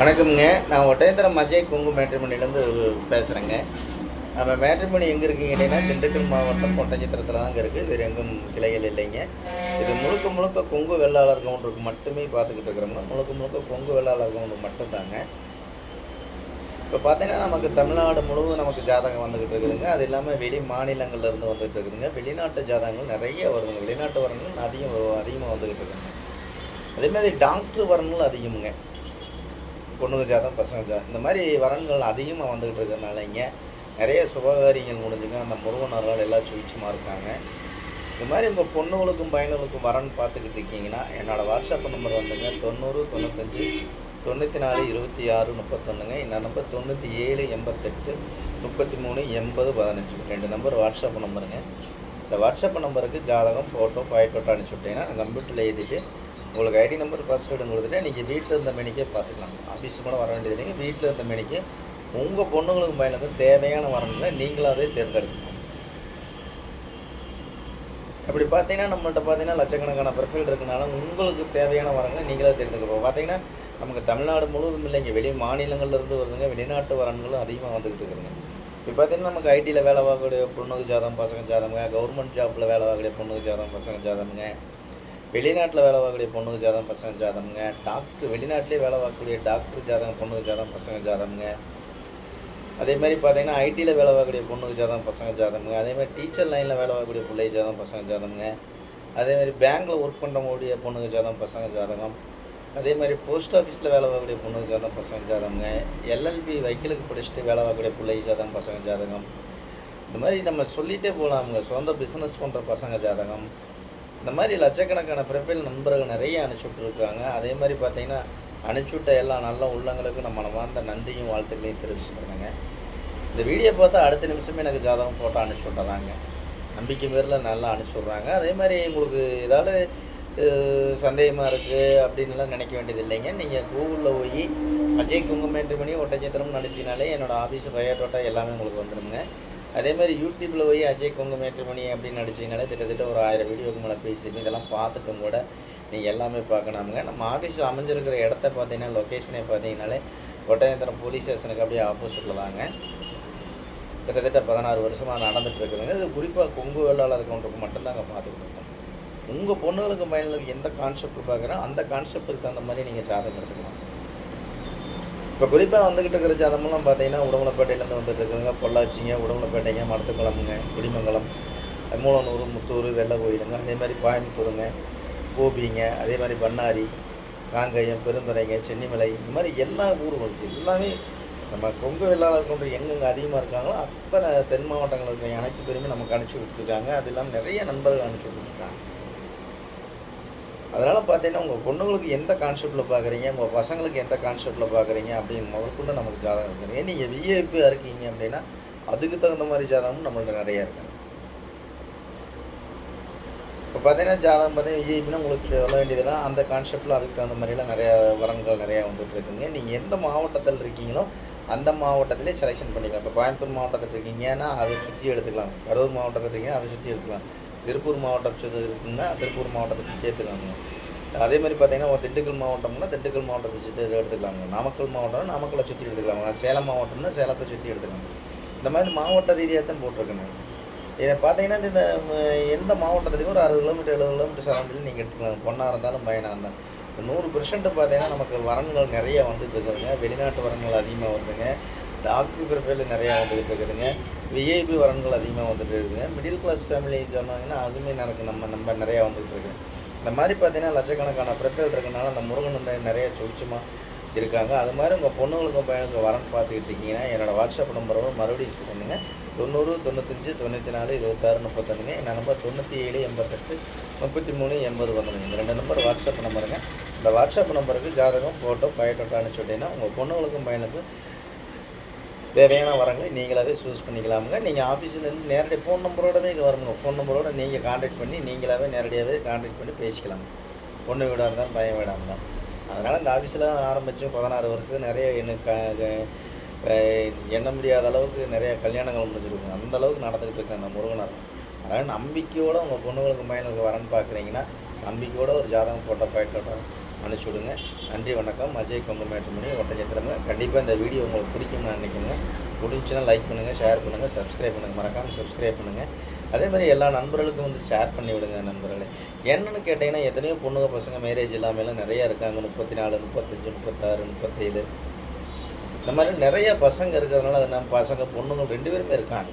வணக்கம்ங்க. நான் ஒட்டயந்திரம் அஜய் கொங்கு மேட்ரிமோனிலேருந்து பேசுகிறேங்க. நம்ம மேட்ரிமோனி எங்கே இருக்குங்க கேட்டிங்கன்னா, திண்டுக்கல் மாவட்டம் ஒட்டஞ்சத்திரத்தில் தாங்க இருக்குது. வேறு எங்கும் கிளைகள் இல்லைங்க. இது முழுக்க முழுக்க கொங்கு வெள்ளாளர் கவுண்டருக்கு மட்டுமே பார்த்துக்கிட்டு இருக்கிறோங்க. முழுக்க முழுக்க கொங்கு வெள்ளாளர் கவுண்டர் மட்டும்தாங்க. இப்போ பார்த்தீங்கன்னா, நமக்கு தமிழ்நாடு முழுவதும் நமக்கு ஜாதகம் வந்துக்கிட்டு இருக்குதுங்க. அது இல்லாமல் வெளி மாநிலங்கள்லேருந்து வந்துகிட்டு இருக்குதுங்க. வெளிநாட்டு ஜாதகங்கள் நிறைய வருதுங்க. வெளிநாட்டு வரங்கள் அதிகமாக வந்துக்கிட்டு இருக்குதுங்க. அதேமாதிரி டாக்டர் வரங்கள் அதிகமுங்க. பொண்ணுங்க ஜாதகம், பசங்க ஜாதகம், இந்த மாதிரி வரன்கள் அதிகமாக வந்துக்கிட்டு இருக்கிறதுனால இங்கே நிறைய சுபகாரியங்கள் முடிஞ்சுங்க. அந்த முருகனர்கள் எல்லாம் சுவிட்சமாக இருக்காங்க. இது மாதிரி உங்கள் பொண்ணுகளுக்கும் பையனுக்கும் வரன் பார்த்துக்கிட்டு இருக்கீங்கன்னா, என்னோடய வாட்ஸ்அப் நம்பர் வந்துங்க 90 95 94 26 31ங்க. இந்த நம்பர் 97 88 33 80 15 2 நம்பர் வாட்ஸ்அப் நம்பருங்க. இந்த வாட்ஸ்அப் நம்பருக்கு ஜாதகம், ஃபோட்டோ, ஃபோட்டோ அனுப்பிச்சி விட்டீங்கன்னா கம்ப்யூட்டரில் எழுதிட்டு உங்களுக்கு ஐடி நம்பர், பாஸ்வேர்டு கொடுத்துட்டு நீங்கள் வீட்டில் இருந்த மேனிக்கே பார்த்துக்கலாம். ஆஃபீஸு கூட வர வேண்டியது இல்லைங்க. வீட்டில் இருந்த மேனிக்கு உங்கள் பொண்ணுங்களுக்கும் பையனுக்கும் தேவையான வரங்களை நீங்களாகவே தேர்ந்தெடுக்கணும். அப்படி பார்த்தீங்கன்னா நம்மள்கிட்ட பார்த்தீங்கன்னா லட்சக்கணக்கான ப்ரொஃபைல் இருக்கனால உங்களுக்கு தேவையான வரங்களை நீங்களாக தேர்ந்தெடுக்கணும். பார்த்தீங்கன்னா நமக்கு தமிழ்நாடு முழுவதும் இல்லைங்க, வெளி மாநிலங்கள்லேருந்து வருதுங்க. வெளிநாட்டு வரன்களும் அதிகமாக வந்துக்கிட்டு இருக்குதுங்க. இப்போ பார்த்தீங்கன்னா நமக்கு ஐடியில் வேலை பார்க்கக்கூடிய பொண்ணுக்கு ஜாதகம், பசங்க ஜாதகங்க. கவர்மெண்ட் ஜாப்பில் வேலை பார்க்கக்கூடிய பொண்ணுக்கு ஜாதகம், பசங்க ஜாதகங்க. வெளிநாட்டில் வேலை பார்க்கக்கூடிய பொண்ணுக்கு ஜாதகம், பசங்க ஜாதகங்க. டாக்டர் வெளிநாட்டிலே வேலை பார்க்கக்கூடிய டாக்டர் ஜாதகம், பொண்ணுக்கு ஜாதகம், பசங்க ஜாதகங்க. அதேமாதிரி பார்த்தீங்கன்னா ஐடியில் வேலை பார்க்கக்கூடிய பொண்ணுக்கு ஜாதகம், பசங்க ஜாதகங்க. அதேமாதிரி டீச்சர் லைனில் வேலை பார்க்கக்கூடிய பிள்ளை ஜாதகம், பசங்க ஜாதகங்க. அதேமாதிரி பேங்க்கில் ஒர்க் பண்ணுறக்கூடிய பொண்ணுக்கு ஜாதகம், பசங்க ஜாதகம். அதேமாதிரி போஸ்ட் ஆஃபீஸில் வேலை பார்க்கக்கூடிய பொண்ணுக்கு ஜாதகம், பசங்க ஜாதகங்க. எல்எல்பி வக்கீலுக்கு படிச்சுட்டு வேலை பார்க்கக்கூடிய பிள்ளை ஜாதகம், பசங்க ஜாதகம். இந்த மாதிரி நம்ம சொல்லிகிட்டே போகலாமுங்க. சொந்த பிஸ்னஸ் பண்ணுற பசங்க ஜாதகம். இந்த மாதிரி லட்சக்கணக்கான ப்ரொஃபைல் நண்பர்கள் நிறைய அனுப்பிச்சுட்ருக்காங்க. அதே மாதிரி பார்த்தீங்கன்னா அனுப்பிச்சுட்ட எல்லா நல்ல உள்ளங்களுக்கும் நம்ம மனமார்ந்த நன்றியும் வாழ்த்துக்களையும் தெரிவிச்சுக்கிறேங்க. இந்த வீடியோ பார்த்தா அடுத்த நிமிஷமே எனக்கு ஜாதகம் ஃபோட்டோ அனுப்பிச்சி விட்றாங்க. நம்பிக்கை பேரில் நல்லா அனுப்பிச்சி விட்றாங்க. அதே மாதிரி உங்களுக்கு ஏதாவது சந்தேகமாக இருக்குது அப்படின்லாம் நினைக்க வேண்டியது இல்லைங்க. நீங்கள் கூகுளில் போய் அஜய் கொங்கு மேட்ரிமோனி ஒட்டஞ்சத்திரம்னு நினச்சினாலே என்னோடய ஆஃபீஸு பயோடேட்டா எல்லாமே உங்களுக்கு வந்துடுங்க. அதேமாதிரி யூடியூப்பில் போய் அஜய் கொங்கு மேட்ரிமோனி அப்படின்னு நடிச்சிங்கனாலே கிட்டத்தட்ட ஒரு 1000 வீடியோக்கு மேலே பேசிட்டு இதெல்லாம் பார்த்துட்டும் கூட நீங்கள் எல்லாமே பார்க்கணுமுங்க. நம்ம ஆஃபீஸ் அமைஞ்சிருக்கிற இடத்த பார்த்தீங்கன்னா லொக்கேஷனே பார்த்தீங்கன்னாலே ஒட்டஞ்சத்திரம் போலீஸ் ஸ்டேஷனுக்கு அப்படியே ஆப்போசிட்டில் தாங்க. கிட்டத்தட்ட 16 வருஷமாக நடந்துகிட்டு இருக்குதுங்க. இது குறிப்பாக கொங்கு வேளாளர் கவுண்டருக்கு மட்டும்தாங்க பார்த்துக்கிட்டு இருக்கோம். உங்கள் பொண்ணுங்களுக்கு பையனுக்கு எந்த கான்செப்ட் பார்க்குறோம் அந்த கான்செப்ட்டுக்கு தகுந்த மாதிரி நீங்கள் ஜாதகம் எடுத்துக்கலாம். இப்போ குறிப்பாக வந்துக்கிட்டு இருக்கிற ஜாதகமெல்லாம் பார்த்தீங்கன்னா உடம்புலப்பேட்டையிலேருந்து வந்துட்டு இருக்குதுங்க. பொள்ளாச்சிங்க, உடம்புலப்பேட்டைங்க, மடத்துக்குளமுங்க, குடிமங்கலம், மூலனூர், முத்தூர், வெள்ளை கோயிலுங்க. அதே மாதிரி கோயம்புத்தூருங்க, கோபிங்க, அதே மாதிரி பண்ணாரி, காங்கயம், பெருந்துறைங்க, சென்னிமலை, இந்த மாதிரி எல்லா ஊர்களுக்கு எல்லாமே நம்ம கொங்கு வெள்ளாளர் கொண்டு எங்கெங்கே அதிகமாக இருக்காங்களோ அத்தனை தென் மாவட்டங்களுக்கு அனைத்து பேருமே நமக்கு அனுப்பிச்சி விட்டுருக்காங்க. அது இல்லாமல் நிறைய நண்பர்கள் அனுப்பிச்சி விட்டுருக்காங்க. அதனால் பார்த்தீங்கன்னா உங்கள் பொண்ணுங்களுக்கு எந்த கான்செப்டில் பார்க்குறீங்க, உங்கள் பசங்களுக்கு எந்த கான்செப்டில் பார்க்குறீங்க அப்படின்னு முதற்கொண்டு நமக்கு ஜாதகம் இருக்குங்க. நீங்கள் விஐபியாக இருக்கீங்க அப்படின்னா அதுக்கு தகுந்த மாதிரி ஜாதகமும் நம்மள்ட்ட நிறையா இருக்குங்க. இப்போ பார்த்தீங்கன்னா ஜாதகம் பார்த்தீங்கன்னா விஐபின்னா உங்களுக்கு சொல்ல வேண்டியதெல்லாம் அந்த கான்செப்டில் அதுக்கு தகுந்த மாதிரிலாம் நிறையா வரன்கள் நிறையா வந்துட்டு இருக்குங்க. நீங்கள் எந்த மாவட்டத்தில் இருக்கீங்களோ அந்த மாவட்டத்திலே செலெக்ஷன் பண்ணிக்கலாம். இப்போ கோயம்புத்தூர் மாவட்டத்தில் இருக்கீங்கன்னா அதை சுற்றி எடுத்துக்கலாம். கரூர் மாவட்டத்தில் இருக்கீங்கன்னா அதை சுற்றி எடுத்துக்கலாம். திருப்பூர் மாவட்டம் சுற்றி இருக்குங்கன்னா திருப்பூர் மாவட்டத்தை சுற்றி எடுத்துக்கலாங்க. அதே மாதிரி பார்த்தீங்கன்னா ஒரு திண்டுக்கல் மாவட்டம்னா திண்டுக்கல் மாவட்டத்தை சுற்றி எடுத்துக்கலாங்க. நாமக்கல் மாவட்டம்னா நாமக்கலை சுற்றி எடுத்துக்கலாங்க. சேலம் மாவட்டம்னா சேலத்தை சுற்றி எடுத்துக்கலாங்க. இந்த மாதிரி மாவட்ட ரீதியாக தான் போட்டிருக்கேங்க. இதை பார்த்தீங்கன்னா இந்த எந்த மாவட்டத்துலேயும் ஒரு 60 கிலோமீட்டர் 70 கிலோமீட்டர் சரௌண்டில் நீங்கள் எடுத்துக்கலாம். பொண்ணாக இருந்தாலும் பையனாக இருந்தாலும் 100% பார்த்தீங்கன்னா நமக்கு வரன்கள் நிறையா வந்துட்டு இருக்குதுங்க. வெளிநாட்டு வரன்கள் அதிகமாக வருதுங்க. டாக்டர் ப்ரொஃபைல் நிறையா வந்துகிட்டு இருக்குதுங்க. விஐபி வரன்கள் அதிகமாக வந்துட்டு இருக்குதுங்க. மிடில் கிளாஸ் ஃபேமிலி சொன்னாங்கன்னா அதுவுமே எனக்கு நம்ம நிறையா வந்துகிட்டு இருக்குது. இந்த மாதிரி பார்த்தீங்கன்னா லட்சக்கணக்கான ப்ரொஃபைல் இருக்கனால அந்த முருகன் நிறைய சுவிட்சமாக இருக்காங்க. அது மாதிரி உங்கள் பொண்ணுங்களுக்கும் பையனுக்கு வரன் பார்த்துக்கிட்டு இருக்கீங்கன்னா என்னோடய வாட்ஸ்அப் நம்பரோட மறுபடியும் சொல்லுங்க. 90 95 94 26 31ங்க. என் நம்பர் 97 88 33 80 11. இந்த 2 நம்பர் வாட்ஸ்அப் நம்பருங்க. இந்த வாட்ஸ்அப் நம்பருக்கு ஜாதகம், ஃபோட்டோ, பயோடேட்டா அனுப்பிச்சு விட்டீங்கன்னா உங்கள் பொண்ணுங்களுக்கும் பையனுக்கும் தேவையான வரங்களை நீங்களாகவே சூஸ் பண்ணிக்கலாமுங்க. நீங்கள் ஆஃபீஸிலேருந்து நேரடியாக ஃபோன் நம்பரோடவே வரணுங்க. ஃபோன் நம்பரோட நீங்கள் கான்டாக்ட் பண்ணி நீங்களாகவே நேரடியாகவே கான்டாக்ட் பண்ணி பேசிக்கலாம். பொண்ணு வீடாக இருந்தாலும் பையன் வீடாக இருந்தாலும். அதனால் இந்த ஆஃபீஸில் ஆரம்பித்து 16 வருஷத்துக்கு நிறைய எனக்கு எண்ண முடியாத அளவுக்கு நிறைய கல்யாணங்கள் முடிஞ்சிருக்கும். அந்த அளவுக்கு நடந்துகிட்டு இருக்கு அந்த முருகனார். அதனால் நம்பிக்கையோடு உங்கள் பொண்ணுங்களுக்கு பையனுக்கு வரன்னு பார்க்குறீங்கன்னா நம்பிக்கையோடு ஒரு ஜாதகம், ஃபோட்டோ, ஃபோட்டோ அனுப்பிச்சி விடுங்க. நன்றி வணக்கம். அஜய் கொங்கு மேட்ரிமோனி ஒட்டஞ்சத்திரங்க. கண்டிப்பாக இந்த வீடியோ உங்களுக்கு பிடிக்கும்னு நான் நினைக்கிறேங்க. பிடிச்சுன்னா லைக் பண்ணுங்கள், ஷேர் பண்ணுங்கள், சப்ஸ்கிரைப் பண்ணுங்கள். மறக்காமல் சப்ஸ்கிரைப் பண்ணுங்கள். அதேமாதிரி எல்லா நண்பர்களுக்கும் வந்து ஷேர் பண்ணி விடுங்க நண்பர்களே. என்னென்னு கேட்டிங்கன்னா எத்தனையோ பொண்ணுங்க பசங்க மேரேஜ் இல்லாமலாம் நிறையா இருக்காங்க. 34, 35, 36, 37 இந்த மாதிரி நிறைய பசங்க இருக்கிறதுனால அது நம்ம பசங்க பொண்ணுங்க 2 பேருமே இருக்காங்க.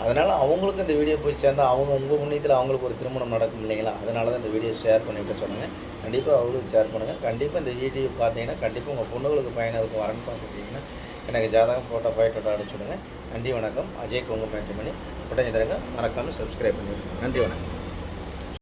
அதனால் அவங்களுக்கும் இந்த வீடியோ போய் சேர்ந்தால் அவங்க உங்கள் புண்ணியத்தில் அவங்களுக்கு ஒரு திருமணம் நடக்கும் இல்லைங்களா? அதனால தான் இந்த வீடியோ ஷேர் பண்ணிவிட்டு சொன்னாங்க. கண்டிப்பாக அவங்களுக்கு ஷேர் பண்ணுங்கள். கண்டிப்பாக இந்த வீடியோ பார்த்தீங்கன்னா கண்டிப்பாக உங்கள் பொண்ணுங்களுக்கு பயனாக இருக்கும். வரன்னு பார்த்துட்டிங்கன்னா எனக்கு ஜாதகம் ஃபோட்டோ அனுப்பிச்சுடுங்க. நன்றி வணக்கம். அஜய் கொங்கு மேட்ரிமோனி ஒட்டஞ்சத்திரங்க. மறக்காமல் சப்ஸ்கிரைப் பண்ணிவிடுங்க. நன்றி வணக்கம்.